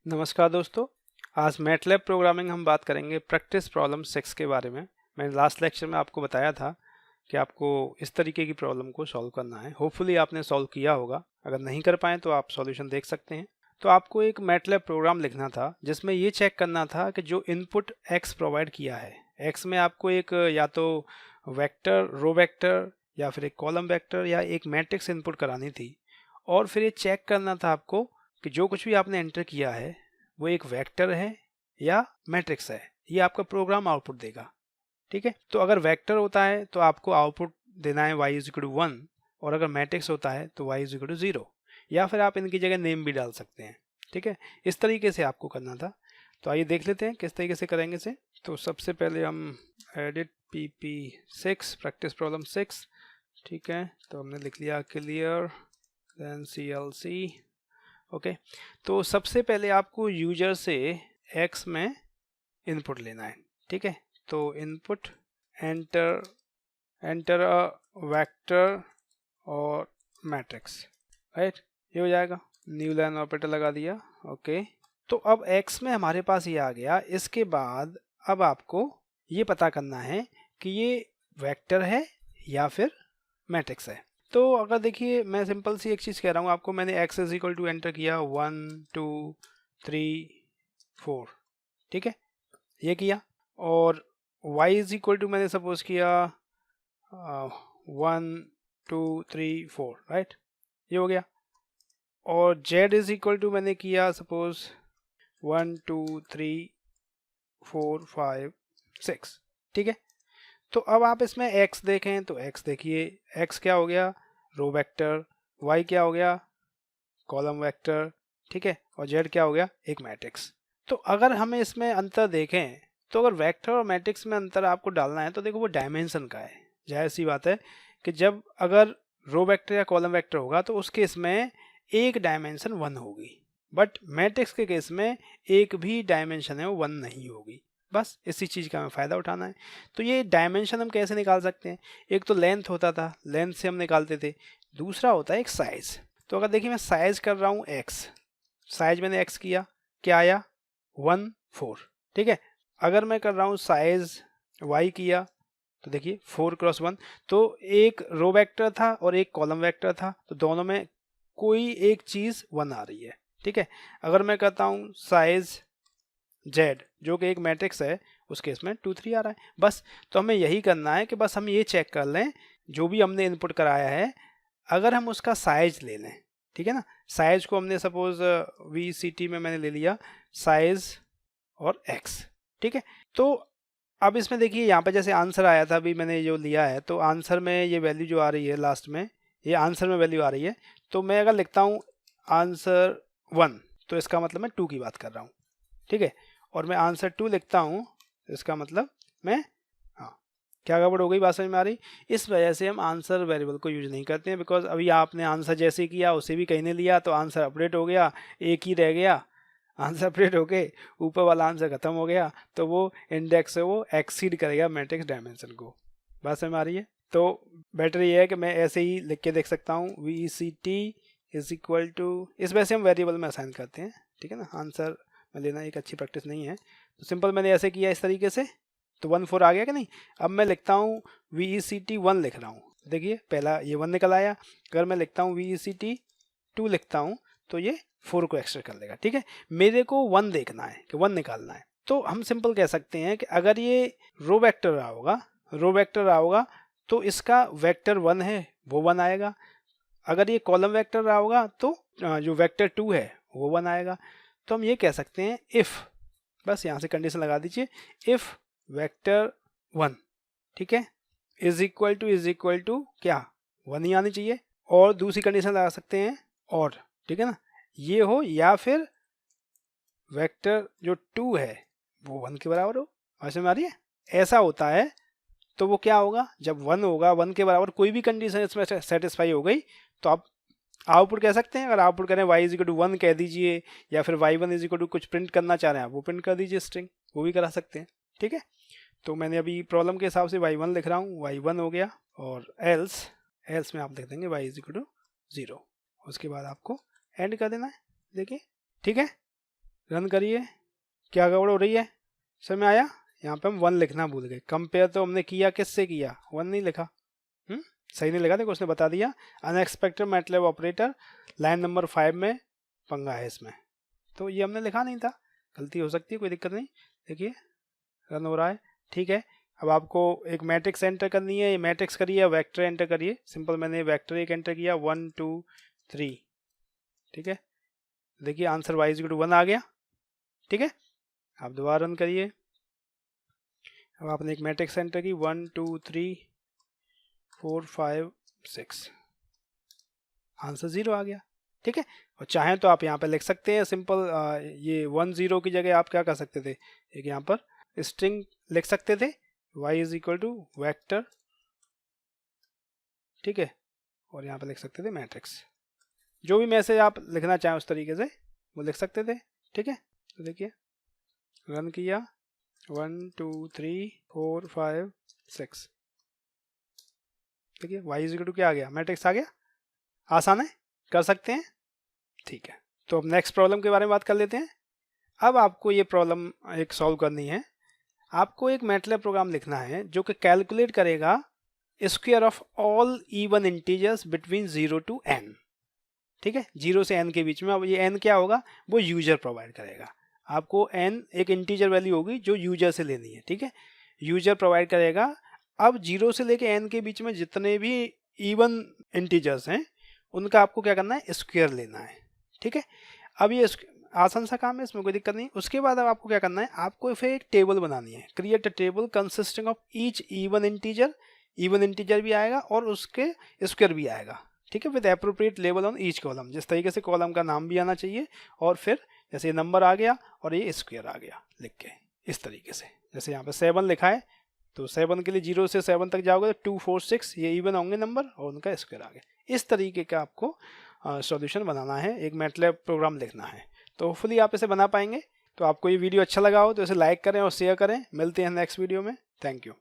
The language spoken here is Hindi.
नमस्कार दोस्तों। आज मैटलैब प्रोग्रामिंग हम बात करेंगे प्रैक्टिस प्रॉब्लम 6 के बारे में। मैंने लास्ट लेक्चर में आपको बताया था कि आपको इस तरीके की प्रॉब्लम को सॉल्व करना है। होपफुली आपने सॉल्व किया होगा। अगर नहीं कर पाए तो आप सॉल्यूशन देख सकते हैं। तो आपको एक मैटलैब प्रोग्राम लिखना था जिसमें ये चेक करना था कि जो इनपुट x प्रोवाइड किया है, x में आपको एक या तो वेक्टर, रो वेक्टर या फिर एक कॉलम वेक्टर या एक मैट्रिक्स इनपुट करानी थी। और फिर ये चेक करना था आपको कि जो कुछ भी आपने एंटर किया है वो एक वेक्टर है या मैट्रिक्स है। ये आपका प्रोग्राम आउटपुट देगा। ठीक है, तो अगर वेक्टर होता है तो आपको आउटपुट देना है y इज इक्वल टू 1, और अगर मैट्रिक्स होता है तो y इज इक्वल टू 0, या फिर आप इनकी जगह नेम भी डाल सकते हैं। ठीक है, इस तरीके से आपको करना था। तो आइए देख लेते हैं किस तरीके से करेंगे इसे। तो सबसे पहले हम एडिट pp6 प्रैक्टिस प्रॉब्लम 6। ठीक है, तो हमने लिख लिया क्लियर देन clc। ओके, तो सबसे पहले आपको यूजर से x में इनपुट लेना है। ठीक है, तो इनपुट एंटर अ वेक्टर और मैट्रिक्स, राइट। ये हो जाएगा, न्यू लाइन ऑपरेटर लगा दिया। ओके, तो अब x में हमारे पास ये आ गया। इसके बाद अब आपको ये पता करना है कि ये वेक्टर है या फिर मैट्रिक्स है। तो अगर देखिए, मैं सिंपल सी एक चीज़ कह रहा हूँ आपको। मैंने x is equal to enter किया 1 2 3 4। ठीक है, ये किया। और y इज इक्वल टू मैंने सपोज किया 1 2 3 4, राइट। ये हो गया। और z इज इक्वल टू मैंने किया सपोज 1 2 3 4 5 6। ठीक है, तो अब आप इसमें x देखें तो x देखिए, x क्या हो गया, रो वेक्टर, y क्या हो गया, कॉलम वेक्टर। ठीक है, और z क्या हो गया, एक मैट्रिक्स। तो अगर हमें इसमें अंतर देखें तो अगर वेक्टर और मैट्रिक्स में अंतर आपको डालना है तो देखो वो डायमेंशन का है। जाहिर सी बात है कि जब अगर रो वेक्टर या कॉलम वेक्टर होगा तो उस केस में एक डायमेंशन 1 होगी, बट मैट्रिक्स के केस में एक भी डायमेंशन है वो 1 नहीं होगी। बस इसी चीज़ का हमें फ़ायदा उठाना है। तो ये डायमेंशन हम कैसे निकाल सकते हैं? एक तो लेंथ होता था, लेंथ से हम निकालते थे। दूसरा होता है एक साइज़। तो अगर देखिए मैं साइज़ कर रहा हूँ x, साइज मैंने x किया, क्या आया 1 4। ठीक है, अगर मैं कर रहा हूँ साइज y किया तो देखिए 4 क्रॉस 1। तो एक रो वेक्टर था और एक कॉलम वेक्टर था, तो दोनों में कोई एक चीज़ 1 आ रही है। ठीक है, अगर मैं कहता हूँ साइज z जो कि एक मैट्रिक्स है, उस केस में 2 3 आ रहा है। बस, तो हमें यही करना है कि बस हम ये चेक कर लें जो भी हमने इनपुट कराया है, अगर हम उसका साइज ले लें। ठीक है ना, साइज को हमने सपोज VCT में मैंने ले लिया साइज और x। ठीक है, तो अब इसमें देखिए यहाँ पे जैसे आंसर आया था, अभी मैंने जो लिया है, तो आंसर में ये वैल्यू जो आ रही है लास्ट में, ये आंसर में वैल्यू आ रही है। तो मैं अगर लिखता हूँ आंसर 1 तो इसका मतलब मैं 2 की बात कर रहा हूँ। ठीक है, और मैं आंसर 2 लिखता हूँ इसका मतलब मैं, हाँ, क्या गड़बड़ हो गई, बात समझ में आ रही? इस वजह से हम आंसर वेरिएबल को यूज नहीं करते हैं, बिकॉज अभी आपने आंसर जैसे किया उसे भी कहीं ने लिया तो आंसर अपडेट हो गया, एक ही रह गया। आंसर अपडेट होके ऊपर वाला आंसर खत्म हो गया, तो वो इंडेक्स से वो एक्सीड करेगा मैट्रिक्स डायमेंशन को। बात समझ में आ रही है? तो बेटर ये है कि मैं ऐसे ही लिख के देख सकता हूँ VCT इज इक्वल टू, इस वजह से हम वेरिएबल में असाइन करते हैं। ठीक है ना, आंसर में लेना एक अच्छी प्रैक्टिस नहीं है। तो सिंपल मैंने ऐसे किया इस तरीके से, तो 1 4 आ गया कि नहीं। अब मैं लिखता हूँ VCT 1 लिख रहा हूँ, देखिए पहला ये 1 निकल आया। अगर मैं लिखता हूँ VCT 2 लिखता हूँ तो ये 4 को एक्स्ट्रा कर लेगा। ठीक है, मेरे को 1 देखना है कि 1 निकालना है। तो हम सिंपल कह सकते हैं कि अगर ये रो वेक्टर रहा होगा, रो वेक्टर रहा होगा तो इसका वेक्टर 1 है वो 1 आएगा। अगर ये कॉलम वेक्टर रहा होगा तो जो वेक्टर 2 है वो 1 आएगा। तो हम ये कह सकते हैं इफ़, बस यहाँ से कंडीशन लगा दीजिए, इफ़ वेक्टर 1, ठीक है, इज इक्वल टू क्या, 1 ही आनी चाहिए। और दूसरी कंडीशन लगा सकते हैं और, ठीक है ना, ये हो या फिर वेक्टर जो 2 है वो 1 के बराबर हो। समझ में आ रही है? ऐसा होता है तो वो क्या होगा, जब 1 होगा, 1 के बराबर कोई भी कंडीशन इसमें सेटिस्फाई हो गई तो आप आउटपुट कह सकते हैं। अगर आउटपुट करें y इज इक्वल टू 1 कह दीजिए, या फिर y1 इज इक्वल टू कुछ प्रिंट करना चाह रहे हैं आप वो प्रिंट कर दीजिए स्ट्रिंग, वो भी करा सकते हैं। ठीक है, तो मैंने अभी प्रॉब्लम के हिसाब से y1 लिख रहा हूँ, y1 हो गया। और एल्स में आप लिख देंगे y इज इक्वल टू 0। उसके बाद आपको एंड कर देना है। देखिए, ठीक है। रन करिए, क्या गड़बड़ हो रही है, समझ में आया? यहाँ पे हम 1 लिखना भूल गए। कंपेयर तो हमने किया किससे किया, 1 नहीं लिखा। सही नहीं लगा, देखो उसने बता दिया unexpected MATLAB operator line number 5 में पंगा है इसमें, तो ये हमने लिखा नहीं था, गलती हो सकती है, कोई दिक्कत नहीं। देखिए रन हो रहा है, ठीक है। अब आपको एक मैट्रिक्स एंटर करनी है, ये मैट्रिक्स करिए, वेक्टर एंटर करिए, सिंपल मैंने वेक्टर एक एंटर किया 1 2 3, ठीक है। देखिए आंसर y = 1 आ गया, ठीक है। आप दोबारा रन करिए, अब आपने एक मैट्रिक्स एंटर की 1 2 3 4 5 6, आंसर 0 आ गया, ठीक है। और चाहें तो आप यहाँ पे लिख सकते हैं सिंपल, ये 1 0 की जगह आप क्या कर सकते थे, एक यहाँ पर स्ट्रिंग लिख सकते थे y = वेक्टर, ठीक है, और यहाँ पे लिख सकते थे मैट्रिक्स, जो भी मैसेज आप लिखना चाहें उस तरीके से वो लिख सकते थे, ठीक है। तो देखिए रन किया 1 2 3 4 5 6, देखिए y = क्या आ गया, मैट्रिक्स आ गया। आसान है, कर सकते हैं, ठीक है। तो अब नेक्स्ट प्रॉब्लम के बारे में बात कर लेते हैं। अब आपको ये प्रॉब्लम एक सॉल्व करनी है, आपको एक मैटलैब प्रोग्राम लिखना है जो कि कैलकुलेट करेगा square of all even integers between 0 to n, ठीक है, 0 से n के बीच में। अब ये n क्या होगा, वो यूजर प्रोवाइड करेगा आपको, n एक इंटीजर वैल्यू होगी जो यूजर से लेनी है, ठीक है, यूजर प्रोवाइड करेगा। अब 0 से लेके n के बीच में जितने भी इवन इंटीजर्स हैं उनका आपको क्या करना है, स्क्वायर लेना है, ठीक है। अब ये आसान सा काम है, इसमें कोई दिक्कत नहीं। उसके बाद अब आपको क्या करना है, आपको फिर एक टेबल बनानी है, create a table consisting of each even integer भी आएगा और उसके स्क्वायर भी आएगा, ठीक है, with appropriate label on each column, जिस तरीके से कॉलम का नाम भी आना चाहिए और फिर जैसे नंबर आ गया और ये स्क्वायर आ गया लिख के, इस तरीके से। जैसे यहाँ पे 7 लिखा है तो 7 के लिए 0 से 7 तक जाओगे तो 2 4 6 ये इवन होंगे नंबर और उनका स्क्वायर आ गया। इस तरीके का आपको सॉल्यूशन बनाना है, एक मैटलैब प्रोग्राम लिखना है, तो होपफुली आप इसे बना पाएंगे। तो आपको ये वीडियो अच्छा लगा हो तो इसे लाइक करें और शेयर करें। मिलते हैं नेक्स्ट वीडियो में, थैंक यू।